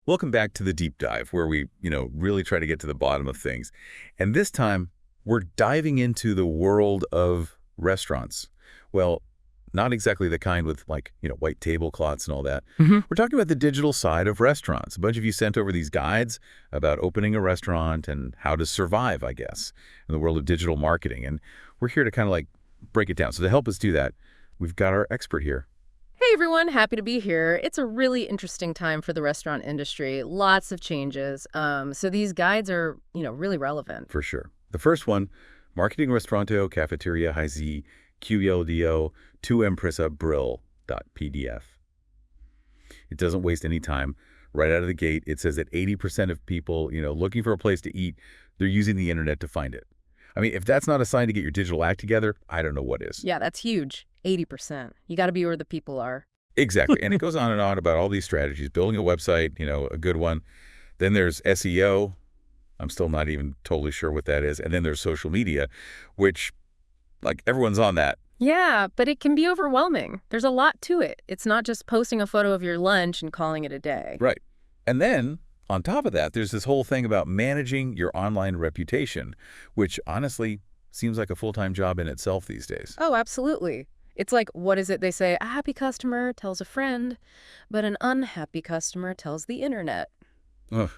Welcome back to the deep dive where we, really try to get to the bottom of things. And this time, we're diving into the world of restaurants. Well, not exactly the kind with white tablecloths and all that. We're talking about the digital side of restaurants. A bunch of you sent over these guides about opening a restaurant and how to survive, I guess, in the world of digital marketing. And we're here to kind of break it down. So to help us do that, we've got our expert here. Hey everyone, happy to be here. It's a really interesting time for the restaurant industry. Lots of changes. So these guides are, really relevant. For sure. The first one, Marketing Restaurante o Cafeteria High QLDO to Empresa Brill.pdf. It doesn't waste any time. Right out of the gate, it says that 80% of people, looking for a place to eat, they're using the internet to find it. I mean, if that's not a sign to get your digital act together, I don't know what is. Yeah, that's huge. 80%. You got to be where the people are. Exactly. And it goes on and on about all these strategies, building a website, a good one. Then there's SEO. I'm still not even totally sure what that is. And then there's social media, which everyone's on that. Yeah, but it can be overwhelming. There's a lot to it. It's not just posting a photo of your lunch and calling it a day. Right. And then on top of that, there's this whole thing about managing your online reputation, which honestly seems like a full-time job in itself these days. Oh, absolutely. It's like, what is it they say? A happy customer tells a friend, but an unhappy customer tells the internet. Ugh,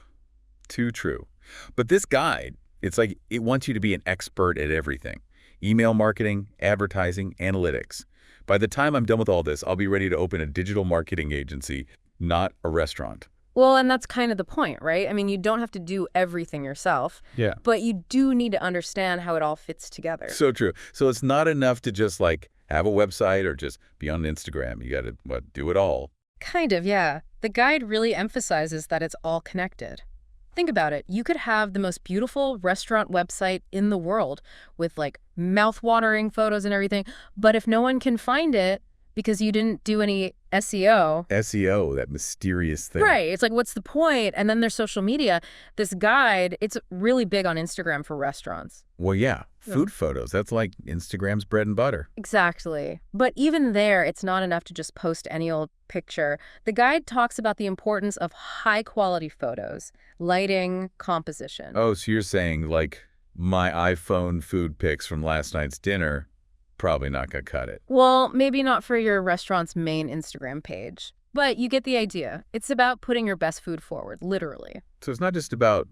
too true. But this guide, it's like it wants you to be an expert at everything. Email marketing, advertising, analytics. By the time I'm done with all this, I'll be ready to open a digital marketing agency, not a restaurant. Well, and that's kind of the point, right? I mean, you don't have to do everything yourself. Yeah. But you do need to understand how it all fits together. So true. So it's not enough to just have a website or just be on Instagram. You got to do it all. Kind of, yeah. The guide really emphasizes that it's all connected. Think about it. You could have the most beautiful restaurant website in the world with mouth-watering photos and everything, but if no one can find it because you didn't do any SEO. SEO, that mysterious thing. Right. It's what's the point? And then there's social media. This guide, it's really big on Instagram for restaurants. Well, yeah. Food photos. That's like Instagram's bread and butter. Exactly. But even there, it's not enough to just post any old picture. The guide talks about the importance of high-quality photos, lighting, composition. Oh, so you're saying my iPhone food pics from last night's dinner, probably not going to cut it. Well, maybe not for your restaurant's main Instagram page. But you get the idea. It's about putting your best food forward, literally. So it's not just about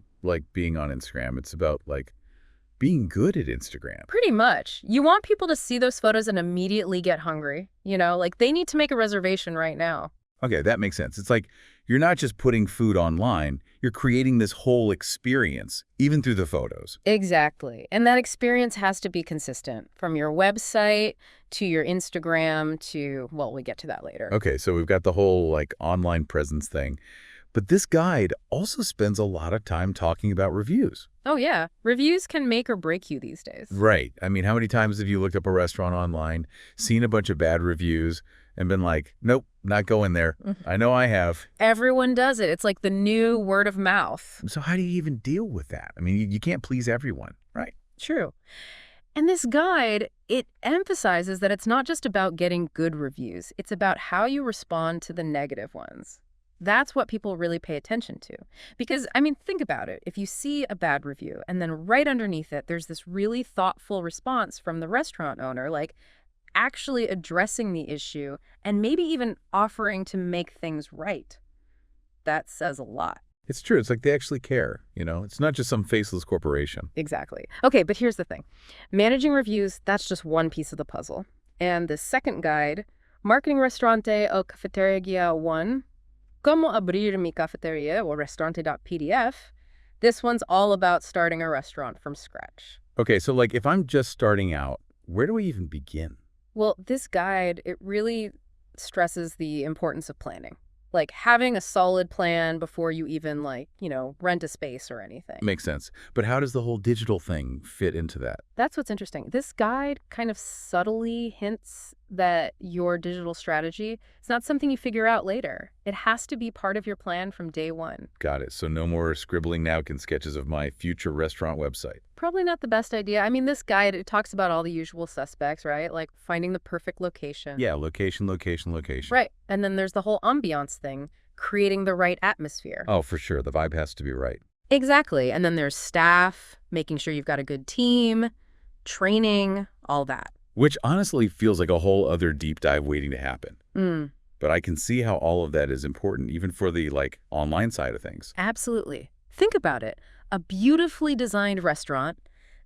being on Instagram. It's about being good at Instagram. Pretty much. You want people to see those photos and immediately get hungry. They need to make a reservation right now. Okay, that makes sense. It's you're not just putting food online, you're creating this whole experience, even through the photos. Exactly. And that experience has to be consistent, from your website to your Instagram to, well, we get to that later. Okay, so we've got the whole online presence thing. But this guide also spends a lot of time talking about reviews. Oh, yeah. Reviews can make or break you these days. Right. I mean, how many times have you looked up a restaurant online, seen a bunch of bad reviews, and been nope, not going there. I know I have. Everyone does it. It's like the new word of mouth. So how do you even deal with that? I mean, you can't please everyone, right? True. And this guide, it emphasizes that it's not just about getting good reviews. It's about how you respond to the negative ones. That's what people really pay attention to. Because, think about it. If you see a bad review and then right underneath it, there's this really thoughtful response from the restaurant owner, actually addressing the issue and maybe even offering to make things right. That says a lot. It's true. It's they actually care. It's not just some faceless corporation. Exactly. Okay, but here's the thing. Managing reviews, that's just one piece of the puzzle. And the second guide, Marketing Restaurante o Cafeteria Guía 1, Cómo abrir mi cafetería or Restaurante.pdf. This one's all about starting a restaurant from scratch. Okay, so if I'm just starting out, where do we even begin? Well, this guide, it really stresses the importance of planning. Having a solid plan before you even rent a space or anything. Makes sense. But how does the whole digital thing fit into that? That's what's interesting. This guide kind of subtly hints that your digital strategy is not something you figure out later. It has to be part of your plan from day one. Got it. So no more scribbling napkin sketches of my future restaurant website. Probably not the best idea. This guide, it talks about all the usual suspects, right? Finding the perfect location. Yeah, location. Right. And then there's the whole ambiance thing, creating the right atmosphere. Oh, for sure. The vibe has to be right. Exactly. And then there's staff, making sure you've got a good team, training, all that. Which honestly feels like a whole other deep dive waiting to happen. Mm, But I can see how all of that is important, even for the, online side of things. absolutely. Think about it. A beautifully designed restaurant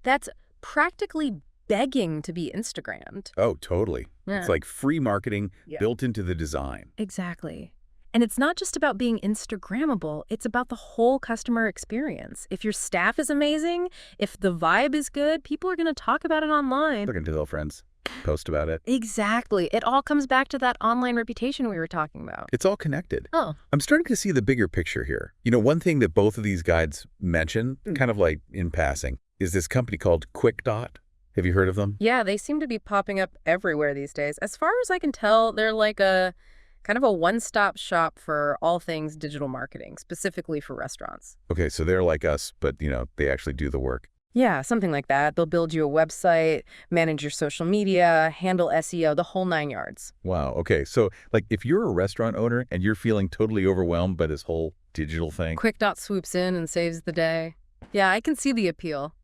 that's practically begging to be Instagrammed. Oh, totally. Yeah. It's like free marketing Yeah. built into the design. Exactly. And it's not just about being Instagrammable, it's about the whole customer experience. If your staff is amazing, if the vibe is good, people are going to talk about it online. They're going to tell friends, post about it. Exactly. It all comes back to that online reputation we were talking about. It's all connected. Oh. I'm starting to see the bigger picture here. One thing that both of these guides mention, kind of like in passing, is this company called QuickDot. Have you heard of them? Yeah, they seem to be popping up everywhere these days. As far as I can tell, they're like a kind of a one-stop shop for all things digital marketing, specifically for restaurants. Okay, so they're like us, but, they actually do the work. Yeah, something like that. They'll build you a website, manage your social media, handle SEO, the whole 9 yards. Wow. Okay, so, if you're a restaurant owner and you're feeling totally overwhelmed by this whole digital thing. QuickDot swoops in and saves the day. Yeah, I can see the appeal.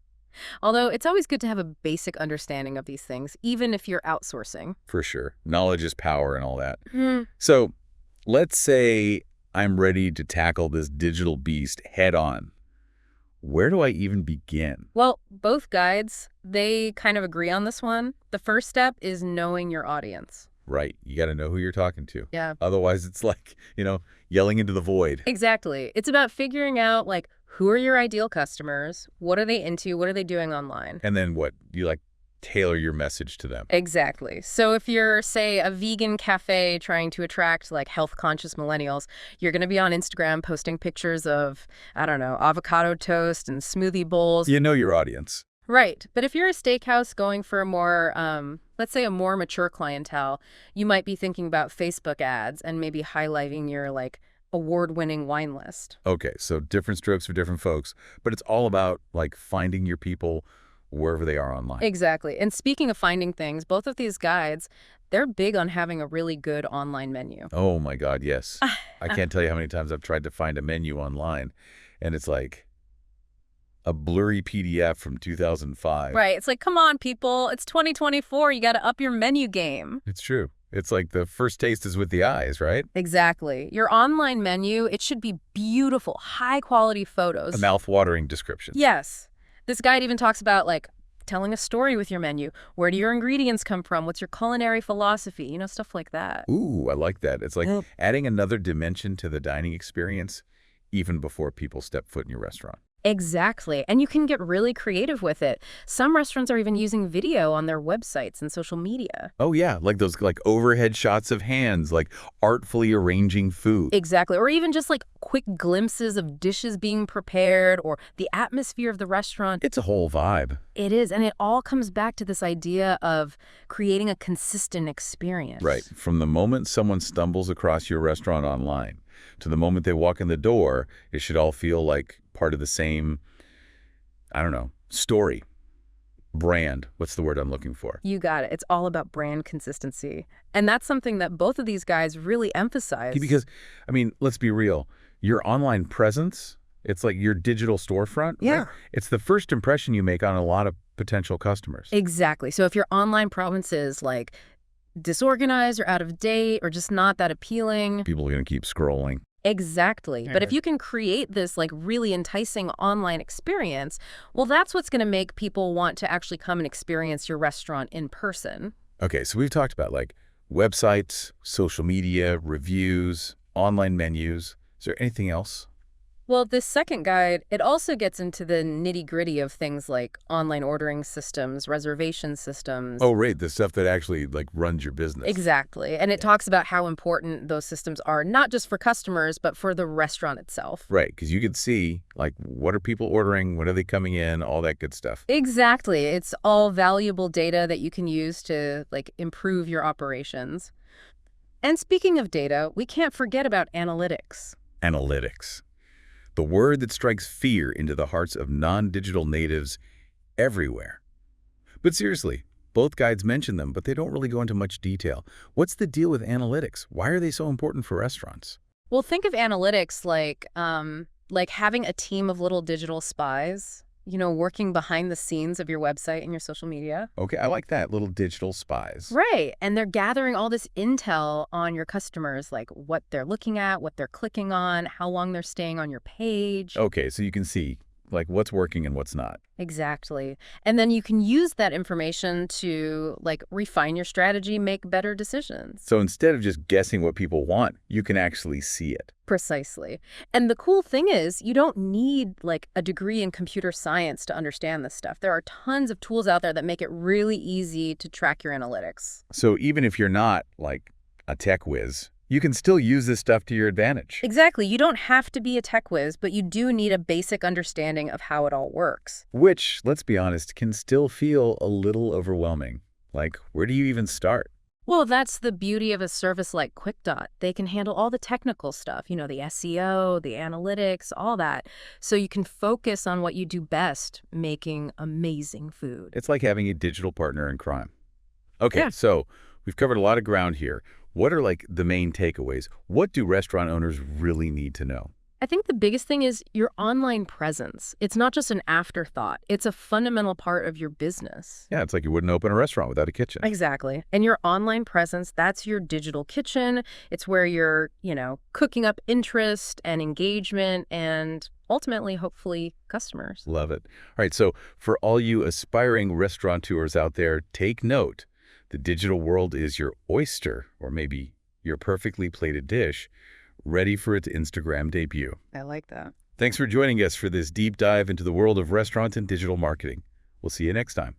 Although it's always good to have a basic understanding of these things, even if you're outsourcing. For sure. Knowledge is power and all that. Hmm. So let's say I'm ready to tackle this digital beast head on. Where do I even begin? Well, both guides, they kind of agree on this one. The first step is knowing your audience. Right. You got to know who you're talking to. Yeah. Otherwise, it's like, yelling into the void. Exactly. It's about figuring out, who are your ideal customers? What are they into? What are they doing online? And then what? You tailor your message to them. Exactly. So if you're, say, a vegan cafe trying to attract health-conscious millennials, you're going to be on Instagram posting pictures of, I don't know, avocado toast and smoothie bowls. You know your audience. Right. But if you're a steakhouse going for a more, let's say a more mature clientele, you might be thinking about Facebook ads and maybe highlighting your award-winning wine list. Okay, so different strokes for different folks, but it's all about finding your people wherever they are online. Exactly. And speaking of finding things, both of these guides, they're big on having a really good online menu. Oh my God, yes. I can't tell you how many times I've tried to find a menu online, and it's like a blurry PDF from 2005. Right. It's come on, people. It's 2024. You got to up your menu game. It's true. It's like the first taste is with the eyes, right? Exactly. Your online menu, it should be beautiful, high-quality photos. A mouth-watering description. Yes. This guide even talks about, telling a story with your menu. Where do your ingredients come from? What's your culinary philosophy? Stuff like that. Ooh, I like that. It's like adding another dimension to the dining experience even before people step foot in your restaurant. Exactly. And you can get really creative with it. Some restaurants are even using video on their websites and social media. Oh, yeah, those overhead shots of hands, artfully arranging food. Exactly. Or even just quick glimpses of dishes being prepared or the atmosphere of the restaurant. It's a whole vibe. It is. And it all comes back to this idea of creating a consistent experience. Right. From the moment someone stumbles across your restaurant online to the moment they walk in the door, it should all feel like part of the same, I don't know, story, brand. What's the word I'm looking for? You got it. It's all about brand consistency. And that's something that both of these guys really emphasize. Because, let's be real. Your online presence, it's like your digital storefront. Yeah. Right? It's the first impression you make on a lot of potential customers. Exactly. So if your online presence is disorganized or out of date or just not that appealing. People are going to keep scrolling. Exactly. But if you can create this really enticing online experience, well, that's what's going to make people want to actually come and experience your restaurant in person. Okay, so we've talked about websites, social media, reviews, online menus. Is there anything else? Well, this second guide, it also gets into the nitty-gritty of things like online ordering systems, reservation systems. Oh, right, the stuff that actually runs your business. Exactly. And it talks about how important those systems are, not just for customers, but for the restaurant itself. Right, because you could see, what are people ordering, when are they coming in, all that good stuff. Exactly. It's all valuable data that you can use to, improve your operations. And speaking of data, we can't forget about analytics. Analytics. The word that strikes fear into the hearts of non-digital natives everywhere. But seriously, both guides mention them, but they don't really go into much detail. What's the deal with analytics? Why are they so important for restaurants? Well, think of analytics like having a team of little digital spies, working behind the scenes of your website and your social media. Okay, I like that. Little digital spies. Right. And they're gathering all this intel on your customers, like what they're looking at, what they're clicking on, how long they're staying on your page. Okay, so you can see like what's working and what's not. Exactly. And then you can use that information to refine your strategy, make better decisions. So instead of just guessing what people want, you can actually see it. Precisely. And the cool thing is you don't need a degree in computer science to understand this stuff. There are tons of tools out there that make it really easy to track your analytics. So even if you're not like a tech whiz, you can still use this stuff to your advantage. Exactly. You don't have to be a tech whiz, but you do need a basic understanding of how it all works. Which, let's be honest, can still feel a little overwhelming. Like, where do you even start? Well, that's the beauty of a service like QuickDot. They can handle all the technical stuff, the SEO, the analytics, all that. So you can focus on what you do best, making amazing food. It's like having a digital partner in crime. Okay, Yeah. so we've covered a lot of ground here. What are the main takeaways? What do restaurant owners really need to know? I think the biggest thing is your online presence. It's not just an afterthought. It's a fundamental part of your business. Yeah, it's like you wouldn't open a restaurant without a kitchen. Exactly. And your online presence, that's your digital kitchen. It's where you're, cooking up interest and engagement and ultimately, hopefully, customers. Love it. All right, so for all you aspiring restaurateurs out there, take note. The digital world is your oyster, or maybe your perfectly plated dish, ready for its Instagram debut. I like that. Thanks for joining us for this deep dive into the world of restaurant and digital marketing. We'll see you next time.